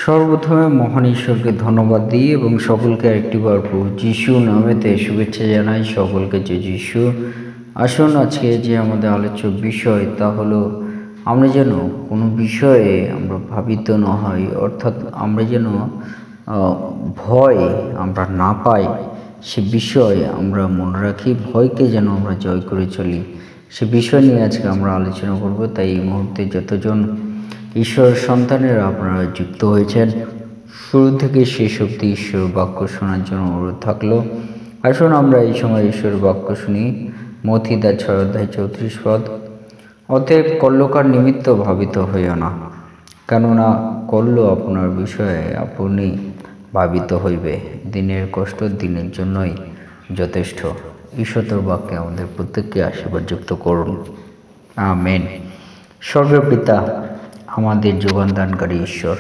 সর্বপ্রথমে মহান ঈশ্বরকে ধন্যবাদ দিই এবং সকলকে আরেকটিবার প্রভু যিশু নামেতে শুভেচ্ছা জানাই সকলকে। যে যিশু আসুন, আজকে যে আমাদের আলোচ্য বিষয় তা হলো আমরা যেন কোনো বিষয়ে আমরা ভাবিত না হই, অর্থাৎ আমরা যেন ভয় আমরা না পাই, সে বিষয় আমরা মনে রাখি, ভয়কে যেন আমরা জয় করে চলি, সে বিষয় নিয়ে আজকে আমরা আলোচনা করব। তাই এই মুহূর্তে যতজন ঈশ্বরের সন্তানেরা আপনারা যুক্ত হয়েছেন, শুরু থেকে শেষ অবধি ঈশ্বর বাক্য শোনার জন্য অনুরোধ থাকলো। আসুন আমরা এই সময় ঈশ্বরের বাক্য শুনি। মথি 6:34 অতএব কল্যকার নিমিত্ত ভাবিত হইও না, কেননা কল্য আপনার বিষয়ে আপনি ভাবিত হইবে, দিনের কষ্ট দিনের জন্যই যথেষ্ট। ঈশ্বর বাক্যে আমাদের প্রত্যেককে আশীর্বাদ যুক্ত করুন, আমেন। স্বর্গীয় পিতা, আমাদের যোগান দানকারী ঈশ্বর,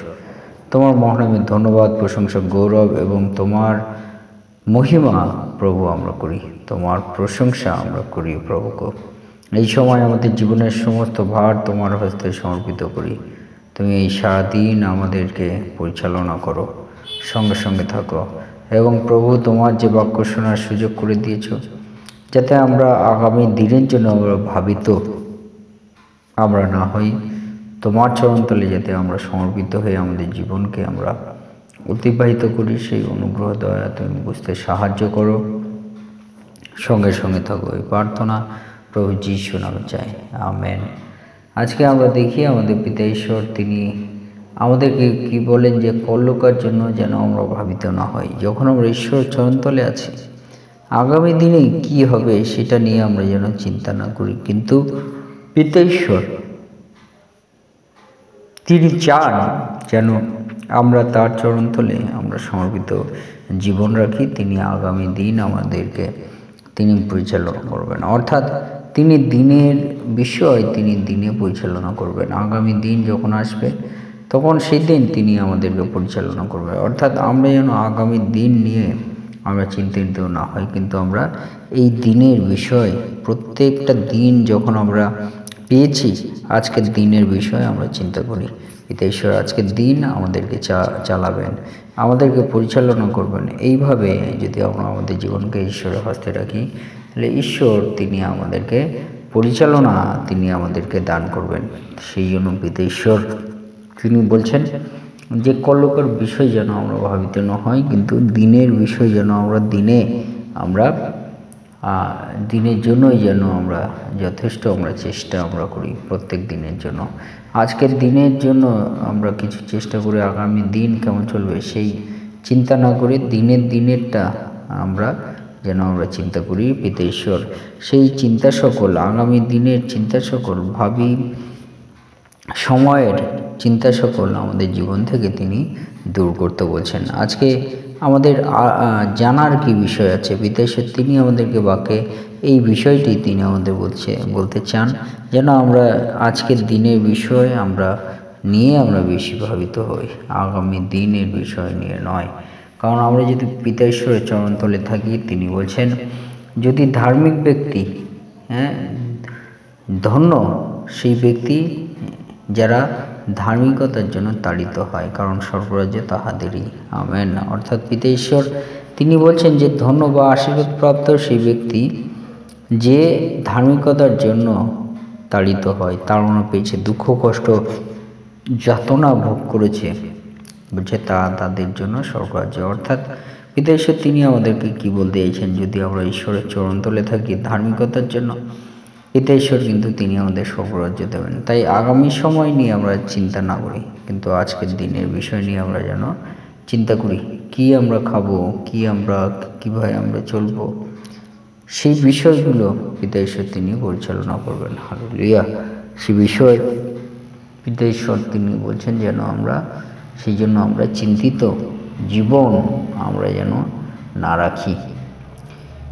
তোমার মহানামে ধন্যবাদ, প্রশংসা, গৌরব এবং তোমার মহিমা প্রভু আমরা করি, তোমার প্রশংসা আমরা করি প্রভুকে। এই সময় আমাদের জীবনের সমস্ত ভার তোমার হস্তে সমর্পিত করি। তুমি এই সারাদিন আমাদেরকে পরিচালনা করো, সঙ্গে সঙ্গে থাকো এবং প্রভু তোমার যে বাক্য শোনার সুযোগ করে দিয়েছ, যাতে আমরা আগামী দিনের জন্য আমরা ভাবিত আমরা না হই, তোমার চরণতলে যাতে আমরা সমর্পিত হয়ে আমাদের জীবনকে আমরা অতিবাহিত করি, সেই অনুগ্রহ দয়া তুমি বুঝতে সাহায্য করো, সঙ্গে সঙ্গে থাকো। এই প্রার্থনা প্রভু যিশু নামে চাই, আমেন। আজকে আমরা দেখি আমাদের পিতা ঈশ্বর তিনি আমাদেরকে কি বলেন, যে কল্যকার জন্য যেন আমরা ভাবিত না হই। যখন আমরা ঈশ্বর চরণতলে আছি, আগামী দিনে কি হবে সেটা নিয়ে আমরা যেন চিন্তা না করি, কিন্তু পিতা ঈশ্বর তিনি চান যেন আমরা তার চরণতলে আমরা সমর্পিত জীবন রাখি। তিনি আগামী দিন আমাদেরকে তিনি পরিচালনা করবেন, অর্থাৎ তিনি দিনের বিষয় তিনি দিনে পরিচালনা করবেন। আগামী দিন যখন আসবে তখন সেই দিন তিনি আমাদেরকে পরিচালনা করবেন, অর্থাৎ আমরা যেন আগামী দিন নিয়ে আমরা চিন্তিত না হই, কিন্তু আমরা এই দিনের বিষয়, প্রত্যেকটা দিন যখন আমরা পেয়েছি, আজকের দিনের বিষয়ে আমরা চিন্তা করি। পিতা ঈশ্বর আজকের দিন আমাদেরকে চালাবেন, আমাদেরকে পরিচালনা করবেন। এইভাবে যদি আমরা আমাদের জীবনকে ঈশ্বরের হস্তে রাখি, তাহলে ঈশ্বর তিনি আমাদেরকে পরিচালনা তিনি আমাদেরকে দান করবেন। সেই জন্য পিতা ঈশ্বর তিনি বলছেন যে কল্যকার বিষয় যেন আমরা ভাবিত না হয়, কিন্তু দিনের বিষয় যেন আমরা দিনের জন্যই যেন আমরা যথেষ্ট আমরা চেষ্টা আমরা করি প্রত্যেক দিনের জন্য। আজকের দিনের জন্য আমরা কিছু চেষ্টা করি, আগামী দিন কেমন চলবে সেই চিন্তা না করে দিনেরটা আমরা চিন্তা করি। পিতা ঈশ্বর সেই চিন্তা সকল, আগামী দিনের চিন্তা সকল, ভাবি সময়ের চিন্তা সকল আমাদের জীবন থেকে তিনি দূর করতে বলছেন। আজকে আমাদের জানার কি বিষয় আছে, পিতা ঈশ্বর তিনি আমাদেরকে বাক্যে এই বিষয়টি তিনি আমাদের বলতে চান, যেন আমরা আজকের দিনের বিষয় নিয়ে আমরা বেশি ভাবিত হই, আগামী দিনের বিষয় নিয়ে নয়। কারণ আমরা যদি পিতা ঈশ্বরের চরণতলে থাকি, তিনি বলছেন যদি ধার্মিক ব্যক্তি, ধন্য সেই ব্যক্তি যারা ধার্মিকতার জন্য তাড়িত হয়, কারণ স্বর্গরাজ্য তাহাদেরই, আমেন। অর্থাৎ পিতা ঈশ্বর তিনি বলছেন যে ধন্য বা আশীর্বাদপ্রাপ্ত সেই ব্যক্তি যে ধার্মিকতার জন্য তাড়িত হয়, তাড়না পেয়েছে, দুঃখ কষ্ট যাতনা ভোগ করেছে, বলছে তাদের জন্য স্বর্গরাজ্য। অর্থাৎ পিতা ঈশ্বর তিনি আমাদেরকে কি বলতে চাইছেন, যদি আমরা ঈশ্বরের চরণতলে থাকি ধার্মিকতার জন্য, পিতা ঈশ্বর কিন্তু তিনি আমাদের স্বর্গরাজ্য দেবেন। তাই আগামী সময় নিয়ে আমরা চিন্তা না করি, কিন্তু আজকের দিনের বিষয় নিয়ে আমরা যেন চিন্তা করি, কি আমরা খাবো, কীভাবে আমরা চলবো, সেই বিষয়গুলো পিতা ঈশ্বর তিনি পরিচালনা করবেন। হালেলুয়া। সেই বিষয় পিতা ঈশ্বর তিনি বলছেন যেন সেই জন্য আমরা চিন্তিত জীবন আমরা যেন না রাখি।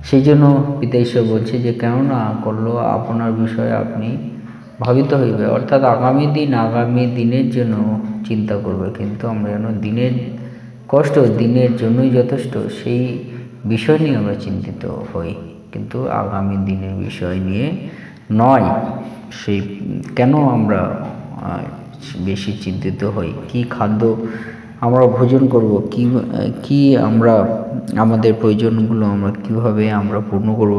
সেই জন্য পিতা ঈশ্বর বলছে যে কেননা করলো আপনার বিষয়ে আপনি ভাবিত হইবে, অর্থাৎ আগামী দিনের জন্য চিন্তা করবে, কিন্তু আমরা যেন দিনের কষ্ট দিনের জন্যই যথেষ্ট সেই বিষয় নিয়ে আমরা চিন্তিত হই, কিন্তু আগামী দিনের বিষয় নিয়ে নয়। কেন আমরা বেশি চিন্তিত হই, কি খাদ্য আমরা ভোজন করব, কি আমরা আমাদের প্রয়োজনগুলো আমরা কিভাবে আমরা পূর্ণ করব,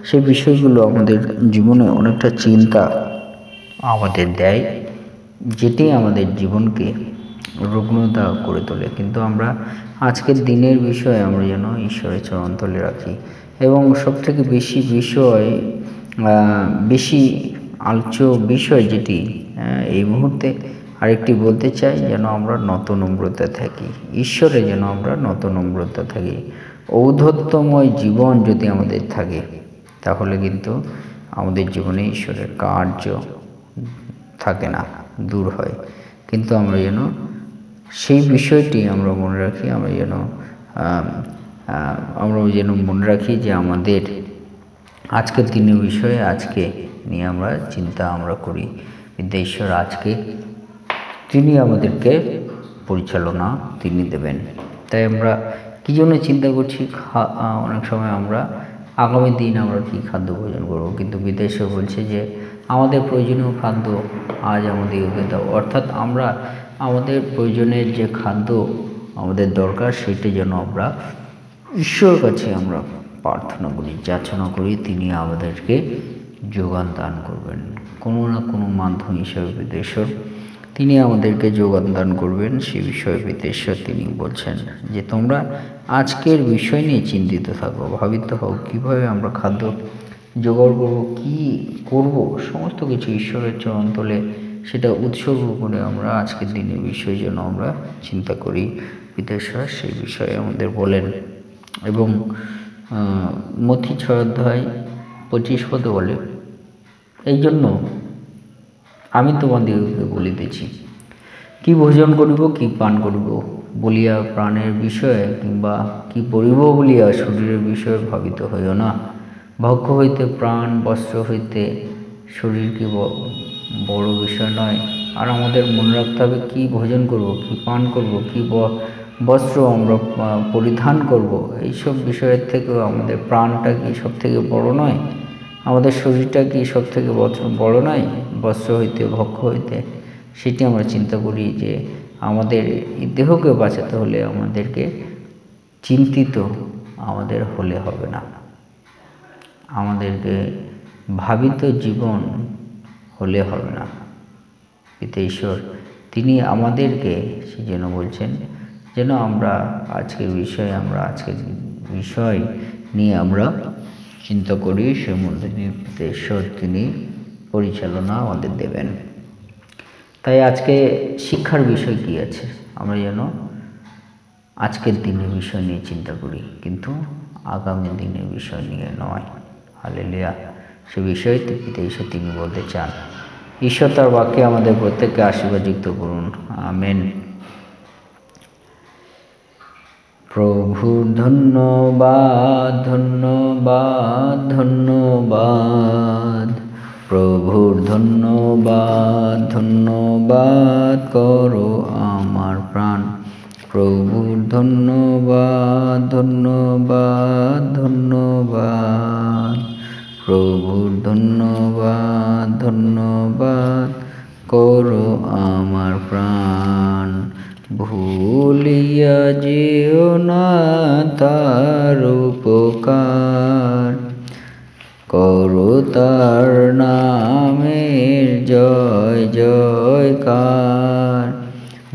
সেই বিষয়গুলো আমাদের জীবনে অনেকটা চিন্তা আমাদের দেয়, যেটি আমাদের জীবনকে রুগ্নতা করে তোলে। কিন্তু আমরা আজকের দিনের বিষয়ে আমরা যেন ঈশ্বরের চরণতলে রাখি, এবং সবথেকে বেশি আলোচ্য বিষয় যেটি এই মুহূর্তে আরেকটি বলতে চাই, যেন আমরা নত নম্রতা থাকি, ঈশ্বরে যেন আমরা নত নম্রতা থাকি। ঔদ্ধত্যময় জীবন যদি আমাদের থাকে, তাহলে কিন্তু আমাদের জীবনে ঈশ্বরের কার্য থাকে না, দূর হয়। কিন্তু আমরা যেন সেই বিষয়টি আমরা মনে রাখি, আমরা যেন মনে রাখি যে আমাদের আজকের দিনের বিষয়ে আজকে নিয়ে আমরা চিন্তা করি, কিন্তু ঈশ্বর আজকে তিনি আমাদেরকে পরিচালনা তিনি দেবেন। তাই আমরা কী জন্য চিন্তা করছি, অনেক সময় আমরা আগামী দিন আমরা কী খাদ্য ভোজন করবো, কিন্তু বিদেশে বলছে যে আমাদের প্রয়োজনীয় খাদ্য আজ আমাদেরকে দাও। অর্থাৎ আমরা আমাদের প্রয়োজনের যে খাদ্য আমাদের দরকার, সেটি যেন আমরা ঈশ্বরের কাছে আমরা প্রার্থনা করি, যাচনা করি, তিনি আমাদেরকে যোগান দান করবেন কোনো না কোনো মাধ্যম হিসাবে। বিদেশ্বর তিনি আমাদেরকে যোগান দান করবেন, সে বিষয়ে বিদেশ্বর তিনি বলছেন যে তোমরা আজকের বিষয় নিয়ে চিন্তিত থাকো, ভাবিত হও কীভাবে আমরা খাদ্য জোগাড় করবো, কী করব, সমস্ত কিছু ঈশ্বরের চরণতলে সেটা উৎসর্গ করে আমরা আজকের দিনের বিষয় যেন আমরা চিন্তা করি। বিদেশ্বর সেই বিষয়ে আমাদের বলেন, এবং মথি 6:25 বলে, এই জন্য আমি তোমাদিগকে বলিতেছি, কি ভোজন করিব কি পান করিব বলিয়া প্রাণের বিষয়ে, কিংবা কি পরিব বলিয়া শরীরের বিষয়ে ভাবিত হইও না। ভক্ষ হইতে প্রাণ, বস্ত্র হইতে শরীর কি বড় বিষয় নয়। আর আমাদের মনে রাখতে হবে, কী ভোজন করব, কী পান করব, কী বস্ত্র আমরা পরিধান করব, এইসব বিষয়ের থেকেও আমাদের প্রাণটা কি সব থেকে বড় নয়, আমাদের শরীরটা কি সব থেকে বড় নয় বস্ত্র হইতে, ভক্ষ হইতে। সেটি আমরা চিন্তা করি যে আমাদের এই দেহকে বাঁচাতে হলে আমাদেরকে চিন্তিত আমাদের হলে হবে না, আমাদেরকে ভাবিত জীবন হলে হবে না। পিতা ঈশ্বর তিনি আমাদেরকে সে যেন বলছেন, যেন আমরা আজকের বিষয় নিয়ে আমরা চিন্তা করি, সে মধ্যে পিতা ঈশ্বর তিনি পরিচালনা আমাদের দেবেন। তাই আজকে শিক্ষার বিষয় কি আছে, আমরা যেন আজকের দিনের বিষয় নিয়ে চিন্তা করি, কিন্তু আগামী দিনের বিষয় নিয়ে নয়। হালেলুয়া। সে বিষয়ে পিতা ঈশ্বর তিনি বলতে চান। ঈশ্বর তার বাক্যে আমাদের প্রত্যেককে আশীর্বাদযুক্ত করুন। আমেন। প্রভু ধন্যবাদ, ধন্যবাদ, ধন্যবাদ। প্রভুর ধন্যবাদ, ধন্যবাদ করো আমার প্রাণ। প্রভুর ধন্যবাদ, ধন্যবাদ, ধন্যবাদ। প্রভুর ধন্যবাদ, ধন্যবাদ করো আমার প্রাণ। ভুলিয়া যেও না তার উপকার, করো তার নামের জয় জয়কার।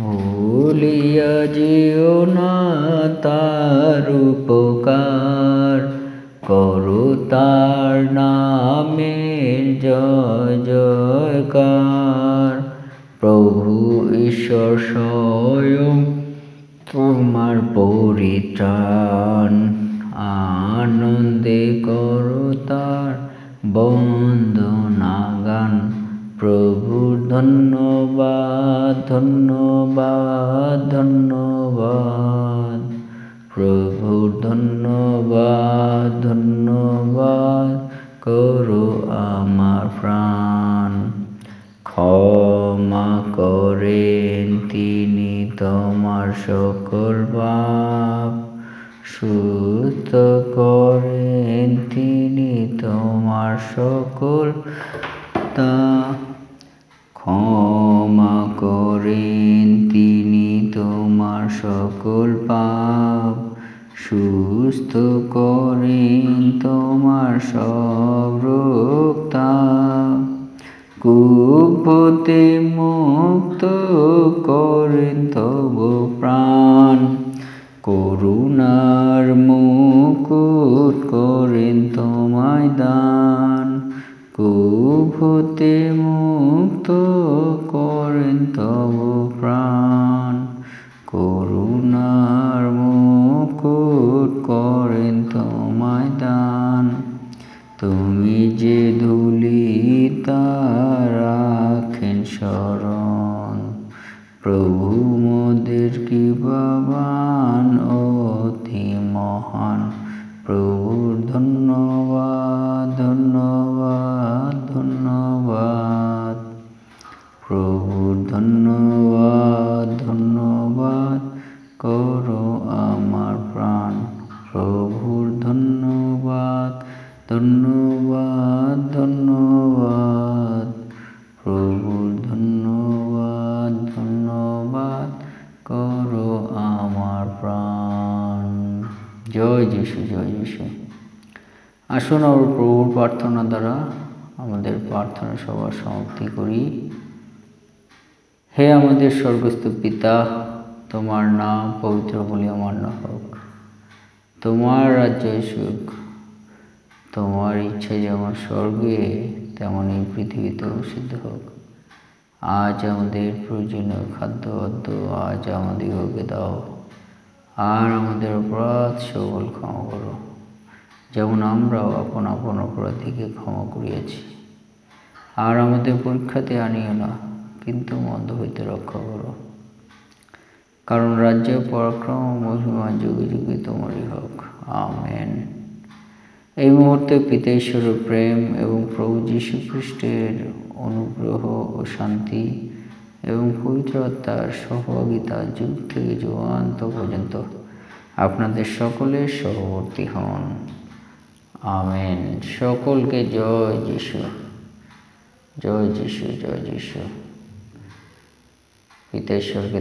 ভুলিয়া যেও না তার উপকার, করো তার নামের জয় জয়কার। প্রভু ঈশ্বর স্বয়ং তোমার পরিত্রাণ, আনন্দে করো তার বন্দনা গান। প্রভুর ধন্যবাদ, ধন্যবাদ, ধন্যবাদ। প্রভুর ধন্যবাদ, ধন্যবাদ করো আমার প্রাণ। ক্ষমা করেন তিনি তোমার সকল পাপ, সুস্থ করেন তিনি তোমার সকল তা। ক্ষমা করেন তিনি তোমার আমার সকল পাপ, সুস্থ করেন তোমার সব রোগতাপ, কূপ হতে মুক্ত করেন তব প্রাণ, করুণার মুকুট করেন তোমায় দান, কূপ হতে মুক্ত করেন তব প্রাণ, করুণার মুকুট করেন তোমায় দান। তুমি যে ধূলিতা রাখেন শরণ, প্রভু মোদের কৃপাবান অতি মহান। প্রভুর ধন্যবাদ ধন্যবাদ ধন্যবাদ, প্রভুর ধন্যবাদ ধন্যবাদ করো আমার প্রাণ, প্রভুর ধন্যবাদ ধন্যবাদ ধন্যবাদ, প্রভুর ধন্যবাদ ধন্যবাদ করো আমার প্রাণ। জয় যিশু, জয় যিশু। আসুন আমরা প্রভুর প্রার্থনা দ্বারা আমাদের প্রার্থনা সভা সমাপ্তি করি। হে আমাদের স্বর্গস্থ পিতা, তোমার নাম পবিত্র বলে মান্য হোক, তোমার রাজ্য আসুক, তোমার ইচ্ছা যেমন স্বর্গে তেমন এই পৃথিবীতেও সিদ্ধ হোক। আজ আমাদের প্রয়োজনীয় খাদ্য আজ আমাদিগকে দাও, আর আমাদের অপরাধ সকল ক্ষমা করো, যেমন আমরাও আপন আপন অপরাধীকে ক্ষমা করিয়াছি। আর আমাদের পরীক্ষাতে আনিও না, কিন্তু মন্দ হইতে রক্ষা করো, কারণ রাজ্য, পরাক্রম, মহিমা যুগে যুগে তোমারই হোক। আমেন। এই মুহূর্তে পিতা ঈশ্বরের প্রেম এবং প্রভু যীশু খ্রিস্টের অনুগ্রহ ও শান্তি এবং পবিত্র আত্মার সহভাগিতা যুগ থেকে যুগান্ত পর্যন্ত আপনাদের সকলের সহবর্তী হন। আমেন। সকলকে জয় যিশু, জয় যিশু, জয় যিশু। পিতা ঈশ্বরকে